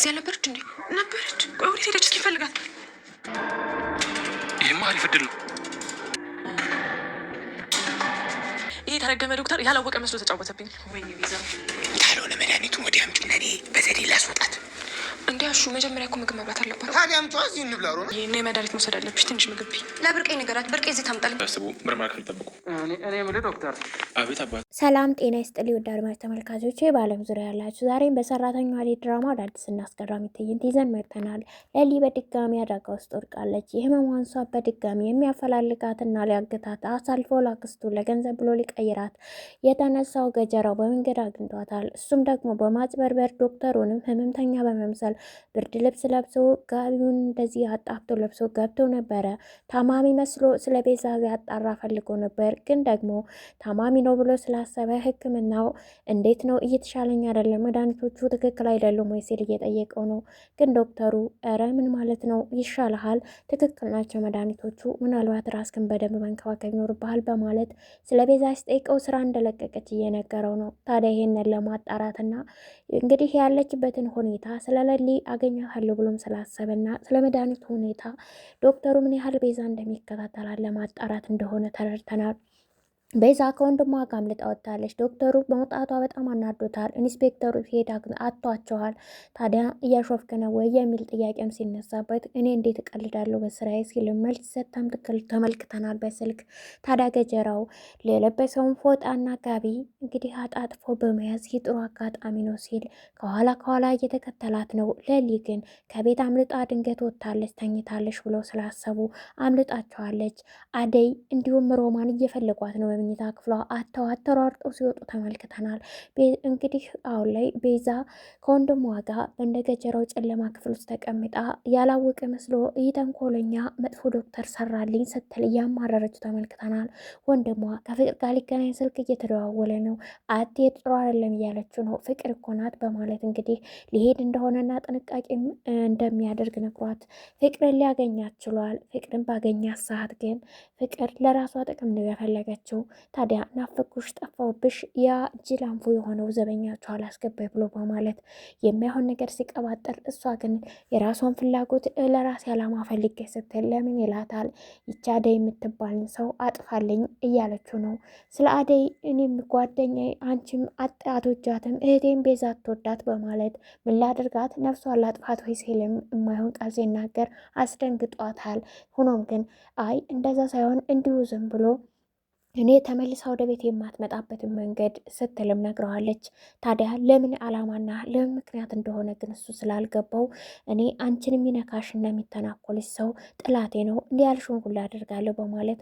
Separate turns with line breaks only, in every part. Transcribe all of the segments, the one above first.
እዚህ ያልነበረች እንዴ? ነበረች። ቆይ ወዴት ሄደች? እስኪ ፈልጋት።
ይህማ አሪፍ እድል ነው።
ይሄ የተረገመ ዶክተር ያላወቀ መስሎ ተጫወተብኝ። ወይኔ ቤዛ፣
ካልሆነ መድኃኒቱን ወዲያ አምጪና እኔ በዘዴ ላስወጣት።
እንዲያሹ መጀመሪያ እኮ ምግብ መብላት አለባት።
ታዲያ አምጪዋ፣ እዚህ እንብላ። ሮና
ይሄ መድኃኒት መውሰድ አለብሽ። ትንሽ ምግብ ቢ
ለብርቄ ነገራት። ብርቄ እዚህ ታምጣልኝ።
አስቡ፣ ምርመራ ክፍል ጠብቁ።
እኔ የምልህ ዶክተር።
አቤት አባት።
ሰላም ጤና ይስጥልኝ ውድ አድማጭ ተመልካቾቼ፣ በዓለም ዙሪያ ያላችሁ ዛሬም በሰራተኛዋ አደይ ድራማ አዳዲስና አስገራሚ ትዕይንት ይዘን መጥተናል። ለሊ በድጋሚ አደጋ ውስጥ ወድቃለች። የህመሟን ሷ በድጋሚ የሚያፈላልጋትና ሊያግታት አሳልፎ ላክስቱ ለገንዘብ ብሎ ሊቀይራት የተነሳው ገጀራው በመንገድ አግኝቷታል። እሱም ደግሞ በማጭበርበር ዶክተሩንም ህመምተኛ በመምሰል ብርድ ልብስ ለብሶ ጋቢውን እንደዚህ አጣፍቶ ለብሶ ገብቶ ነበረ። ታማሚ መስሎ ስለ ቤዛ ያጣራ ፈልጎ ነበር፣ ግን ደግሞ ታማሚ ነው ብሎ ስላሰበ ህክምናው እንዴት ነው እየተሻለኝ አይደለም፣ መድኃኒቶቹ ትክክል አይደሉም ወይ ሲል እየጠየቀው ነው። ግን ዶክተሩ ኧረ ምን ማለት ነው ይሻልሃል፣ ትክክል ናቸው መድኃኒቶቹ፣ ምናልባት ራስክን በደንብ መንከባከብ ይኖርብሃል በማለት ስለ ቤዛ ሲጠይቀው ስራ እንደለቀቀች እየነገረው ነው። ታዲያ ይሄንን ለማጣራትና እንግዲህ ያለችበትን ሁኔታ ስለሌሊ አገኛታለሁ ብሎም ስላሰበና ስለ መድኃኒቱ ሁኔታ ዶክተሩ ምን ያህል ቤዛ እንደሚከታተላል ለማጣራት እንደሆነ ተረድተናል። ቤዛ ከወንድሟ ጋር አምልጣ ወጥታለች። ዶክተሩ በመውጣቷ በጣም አናዶታል። ኢንስፔክተሩ ሄዳ አጥቷቸዋል። ታዲያ እያሾፍክ ነው ወይ የሚል ጥያቄም ሲነሳበት እኔ እንዴት እቀልዳለሁ በስራዬ ሲል መልስ ሰጥታም ተመልክተናል በስልክ። ታዲያ ገጀራው የለበሰውን ፎጣና ጋቢ እንግዲህ አጣጥፎ በመያዝ የጥሩ አጋጣሚ ነው ሲል ከኋላ እየተከተላት ነው። ለሊ ግን ከቤት አምልጣ ድንገት ወጥታለች ተኝታለች ብለው ስላሰቡ አምልጣቸዋለች። አደይ እንዲሁም ሮማን እየፈለጓት ነው። በመኝታ ክፍሏ አተሯርጠው ሲወጡ ተመልክተናል። እንግዲህ አሁን ላይ ቤዛ ከወንድሟ ጋር እንደ ገጀራው ጨለማ ክፍል ውስጥ ተቀምጣ ያላወቀ መስሎ ይህ ተንኮለኛ መጥፎ ዶክተር ሰራልኝ ስትል እያማረረች ተመልክተናል። ወንድሟ ከፍቅር ጋር ሊገናኝ ስልክ እየተደዋወለ ነው። አትሄድ ጥሩ አይደለም እያለችው ነው። ፍቅር እኮ ናት በማለት እንግዲህ ሊሄድ እንደሆነና ጥንቃቄም እንደሚያደርግ ነግሯት ፍቅርን ሊያገኛት ችሏል። ፍቅርን ባገኛት ሰዓት ግን ፍቅር ለራሷ ጥቅም ነው ያፈለገችው። ታዲያ ናፈኩሽ ጠፋውብሽ ያ ጅላንፎ የሆነው ዘበኛቸው አላስገባይ ብሎ በማለት የሚያሆን ነገር ሲቀባጠር፣ እሷ ግን የራሷን ፍላጎት ለራሴ ዓላማ ፈልጌ ስትል ለምን ይላታል። ይቺ አደይ የምትባልን ሰው አጥፋልኝ እያለችው ነው። ስለ አደይ እኔም ጓደኛዬ አንቺም አትወጃትም እህቴም ቤዛ አትወዳት በማለት ምን ላድርጋት ነፍሷን ላጥፋት ወይ ሲልም የማይሆን ቃል ሲናገር አስደንግጧታል። ሆኖም ግን አይ እንደዛ ሳይሆን እንዲሁ ዝም ብሎ እኔ ተመልሳ ወደ ቤት የማትመጣበትን መንገድ ስትልም ነግረዋለች። ታዲያ ለምን ዓላማና ለምን ምክንያት እንደሆነ ግን እሱ ስላልገባው እኔ አንቺን የሚነካሽና የሚተናኮልሽ ሰው ጥላቴ ነው እንዲህ ያልሽውን ሁሉ አደርጋለሁ በማለት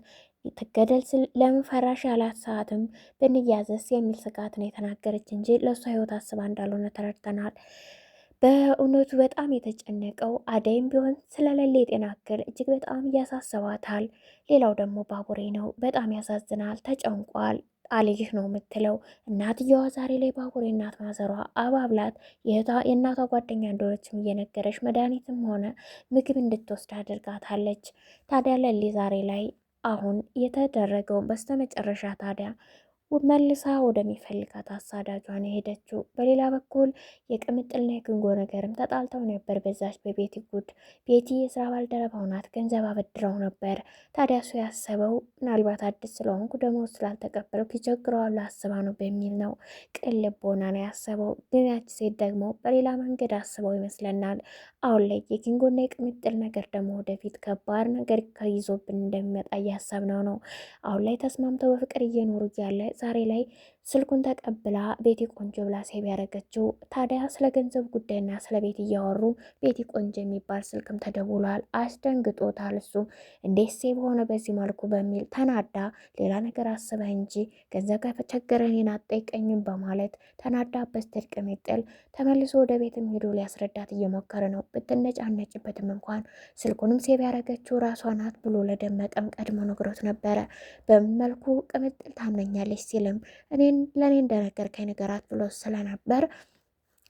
ትገደል ስል ለምን ፈራሽ ያላት ሰዓትም ብንያዘስ የሚል ስጋት ነው የተናገረች እንጂ ለእሷ ህይወት አስባ እንዳልሆነ ተረድተናል። በእውነቱ በጣም የተጨነቀው አደይም ቢሆን ስለሌለ የጤና እክል እጅግ በጣም እያሳሰባታል። ሌላው ደግሞ ባቡሬ ነው። በጣም ያሳዝናል፣ ተጨንቋል። አልይህ ነው የምትለው እናትየዋ ዛሬ ላይ ባቡሬ እናት ማዘሯ አባብላት የእናቷ ጓደኛ እንደሆነችም እየነገረች መድኃኒትም ሆነ ምግብ እንድትወስድ አድርጋታለች። ታዲያ ለሊ ዛሬ ላይ አሁን የተደረገውን በስተመጨረሻ ታዲያ መልሳ ወደሚፈልጋት አሳዳጇን የሄደችው። በሌላ በኩል የቅምጥልና የክንጎ ነገርም ተጣልተው ነበር። በዛች በቤቲ ጉድ ቤቲ የስራ ባልደረባው ናት፣ ገንዘብ አበድረው ነበር። ታዲያ እሱ ያሰበው ምናልባት አዲስ ስለሆንኩ ደሞዝ ስላልተቀበለው ይቸግረዋል አስባ ነው በሚል ነው። ቅን ልቦና ነው ያሰበው። ግን ያች ሴት ደግሞ በሌላ መንገድ አስበው ይመስለናል። አሁን ላይ የኪንጎና የቅምጥል ነገር ደግሞ ወደፊት ከባድ ነገር ከይዞብን እንደሚመጣ እያሰብነው ነው። አሁን ላይ ተስማምተው በፍቅር እየኖሩ እያለ ዛሬ ላይ ስልኩን ተቀብላ ቤቲ ቆንጆ ብላ ሴብ ያደረገችው። ታዲያ ስለ ገንዘብ ጉዳይና ስለ ቤት እያወሩ ቤቲ ቆንጆ የሚባል ስልክም ተደውሏል። አስደንግጦታል። እሱ እንዴት ሴብ ሆነ በዚህ መልኩ በሚል ተናዳ ሌላ ነገር አስበህ እንጂ ገንዘብ ከቸገረህ እኔን አትጠይቀኝም በማለት ተናዳበት ቅምጥል ተመልሶ ወደ ቤትም ሄዶ ሊያስረዳት እየሞከረ ነው። ብትነጫነጭበትም እንኳን ስልኩንም ሴብ ያደረገችው ራሷ ናት ብሎ ለደመቀም ቀድሞ ነግሮት ነበረ። በምን መልኩ ቅምጥል ታምነኛለች ሲልም ለእኔ እንደነገርከኝ ነገራት ብሎ ስለነበር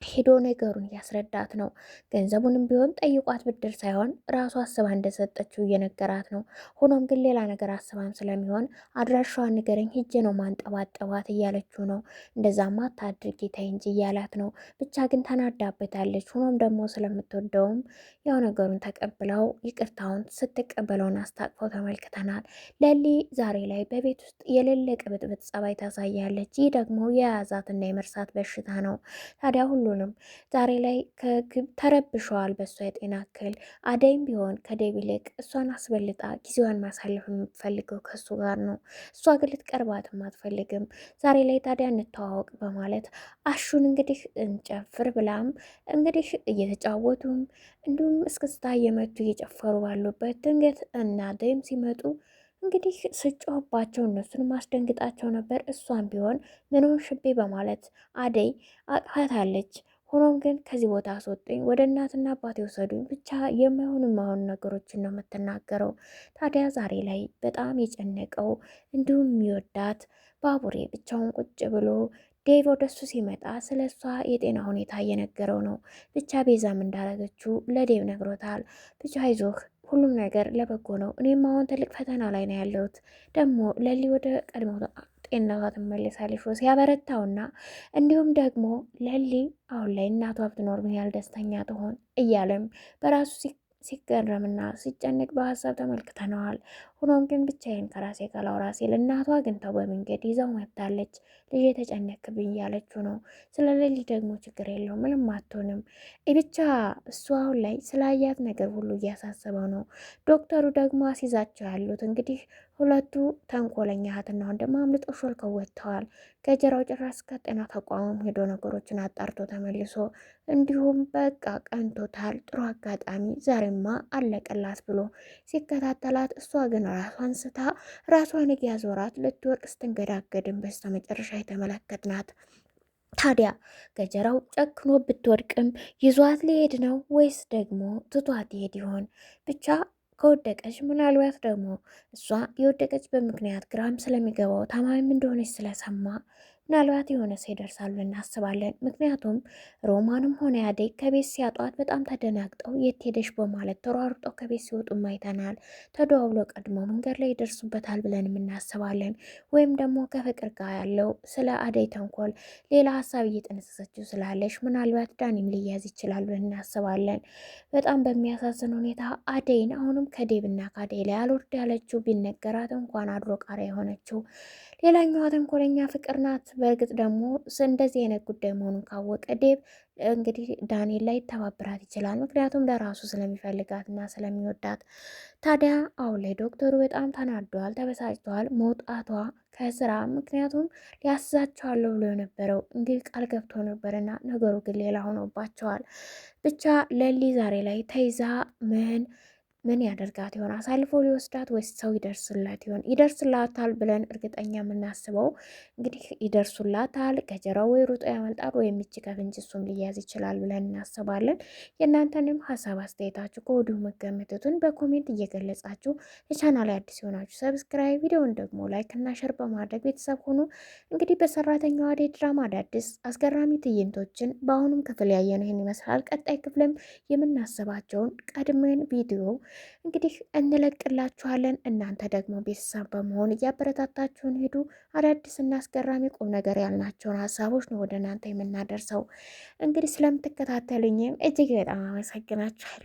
ሄዶ ነገሩን እያስረዳት ነው። ገንዘቡንም ቢሆን ጠይቋት ብድር ሳይሆን ራሱ አስባ እንደሰጠችው እየነገራት ነው። ሆኖም ግን ሌላ ነገር አስባም ስለሚሆን አድራሻዋን ንገረኝ ሂጄ ነው ማንጠባጠባት እያለችው ነው። እንደዛማ አታድርጊ ተይ እንጂ እያላት ነው። ብቻ ግን ተናዳበታለች። ሆኖም ደግሞ ስለምትወደውም ያው ነገሩን ተቀብለው ይቅርታውን ስትቀበለውን አስታቅፈው ተመልክተናል። ለሊ ዛሬ ላይ በቤት ውስጥ የሌለ ቅብጥብጥ ጸባይ ታሳያለች። ይህ ደግሞ የያዛትና የመርሳት በሽታ ነው። ታዲያ ሁሉንም ዛሬ ላይ ተረብሸዋል። በእሷ የጤና እክል አደይም ቢሆን ከዴብ ይልቅ እሷን አስበልጣ ጊዜዋን ማሳለፍ የምትፈልገው ከሱ ጋር ነው። እሷ ግን ልትቀርባትም አትፈልግም። ዛሬ ላይ ታዲያ እንተዋወቅ በማለት አሹን እንግዲህ እንጨፍር ብላም እንግዲህ እየተጫወቱም እንዲሁም እስክስታ እየመቱ እየጨፈሩ ባሉበት ድንገት እና አደይም ሲመጡ እንግዲህ ስጮህባቸው እነሱን ማስደንግጣቸው ነበር። እሷን ቢሆን ምን ሆንሽብኝ በማለት አደይ አቅፋታለች። ሆኖም ግን ከዚህ ቦታ አስወጡኝ፣ ወደ እናትና አባቴ ወሰዱኝ፣ ብቻ የማይሆኑ ነገሮችን ነው የምትናገረው። ታዲያ ዛሬ ላይ በጣም የጨነቀው እንዲሁም የሚወዳት ባቡሬ ብቻውን ቁጭ ብሎ ዴቭ ወደሱ ሲመጣ ስለ እሷ የጤና ሁኔታ እየነገረው ነው። ብቻ ቤዛም እንዳረገችው ለዴቭ ነግሮታል። ብቻ አይዞህ ሁሉም ነገር ለበጎ ነው። እኔም አሁን ትልቅ ፈተና ላይ ነው ያለሁት። ደግሞ ለሊ ወደ ቀድሞ ጤንነቷ ትመለሳለች ሲያበረታውና እንዲሁም ደግሞ ለሊ አሁን ላይ እናቷ ብትኖር ምን ያህል ደስተኛ ትሆን እያለም በራሱ ሲገረምና ሲጨንቅ በሀሳብ ተመልክተነዋል። ሆኖም ግን ብቻዬን ከራሴ ጋር ላውራ ሲል እናቷ ግን ተው በመንገድ ይዘው መጥታለች። ልጅ የተጨነቅብኝ እያለችው ነው። ስለ ሌሊ ደግሞ ችግር የለው ምንም አትሆንም። ብቻ እሱ አሁን ላይ ስላያት ነገር ሁሉ እያሳሰበው ነው። ዶክተሩ ደግሞ አስይዛቸው ያሉት እንግዲህ ሁለቱ ተንኮለኛ እህትና ወንድም አምልጠው ሾልከው ወጥተዋል። ገጀራው ጭራሽ ከጤና ተቋምም ሄዶ ነገሮችን አጣርቶ ተመልሶ እንዲሁም በቃ ቀንቶታል። ጥሩ አጋጣሚ ዛሬማ አለቀላት ብሎ ሲከታተላት እሷ ግን ራሷን ስታ ራሷን እያዞራት ልትወርቅ ስትንገዳገድን በስተ መጨረሻ የተመለከትናት። ታዲያ ገጀራው ጨክኖ ብትወድቅም ይዟት ሊሄድ ነው ወይስ ደግሞ ትቷት ይሄድ ይሆን? ብቻ ከወደቀች ምናልባት ደግሞ እሷ የወደቀች በምክንያት ግራም ስለሚገባው ታማሚም እንደሆነች ስለሰማ ምናልባት የሆነ ሰው ይደርሳሉ እናስባለን። ምክንያቱም ሮማንም ሆነ ያደይ ከቤት ሲያጧት በጣም ተደናግጠው የት ሄደሽ በማለት ተሯሩጠው ከቤት ሲወጡ አይተናል። ተደዋውሎ ቀድሞ መንገድ ላይ ይደርሱበታል ብለን እናስባለን። ወይም ደግሞ ከፍቅር ጋር ያለው ስለ አደይ ተንኮል ሌላ ሀሳብ እየጠነሰሰችው ስላለሽ ምናልባት ዳኒም ሊያዝ ይችላል ብለን እናስባለን። በጣም በሚያሳዝን ሁኔታ አደይን አሁንም ከዴብና ከአደይ ላይ አልወርድ ያለችው ቢነገራት እንኳን አድሮ ቃሪያ የሆነችው ሌላኛዋ ተንኮለኛ ፍቅር ናት። በእርግጥ ደግሞ እንደዚህ አይነት ጉዳይ መሆኑን ካወቀ ዴብ እንግዲህ ዳንኤል ላይ ተባብራት ይችላል። ምክንያቱም ለራሱ ስለሚፈልጋት እና ስለሚወዳት። ታዲያ አሁን ላይ ዶክተሩ በጣም ተናደዋል፣ ተበሳጭተዋል መውጣቷ ከስራ ምክንያቱም ሊያስዛቸዋለሁ ብሎ የነበረው እንግዲህ ቃል ገብቶ ነበርና ነገሩ ግን ሌላ ሆኖባቸዋል። ብቻ ለሊ ዛሬ ላይ ተይዛ ምን ያደርጋት ይሆን? አሳልፎ ሊወስዳት ወይስ ሰው ይደርስላት ይሆን? ይደርስላታል ብለን እርግጠኛ የምናስበው እንግዲህ ይደርሱላታል። ገጀራው ወይ ሩጦ ያመልጣል ወይም እጅ ከፍንጅ እሱም ሊያዝ ይችላል ብለን እናስባለን። የእናንተንም ሀሳብ አስተያየታችሁ ከወዲሁ መገመቱትን በኮሜንት እየገለጻችሁ ለቻናል አዲስ የሆናችሁ ሰብስክራይብ፣ ቪዲዮውን ደግሞ ላይክ እና ሸር በማድረግ ቤተሰብ ሆኑ። እንግዲህ በሰራተኛዋ አደይ ድራማ አዳዲስ አስገራሚ ትዕይንቶችን በአሁኑም ክፍል ያየነው ይህን ይመስላል። ቀጣይ ክፍልም የምናስባቸውን ቀድመን ቪዲዮ እንግዲህ እንለቅላችኋለን። እናንተ ደግሞ ቤተሰብ በመሆን እያበረታታችሁን ሂዱ። አዳዲስ እና አስገራሚ ቁም ነገር ያልናቸውን ሀሳቦች ነው ወደ እናንተ የምናደርሰው። እንግዲህ ስለምትከታተሉኝም እጅግ በጣም አመሰግናችኋል።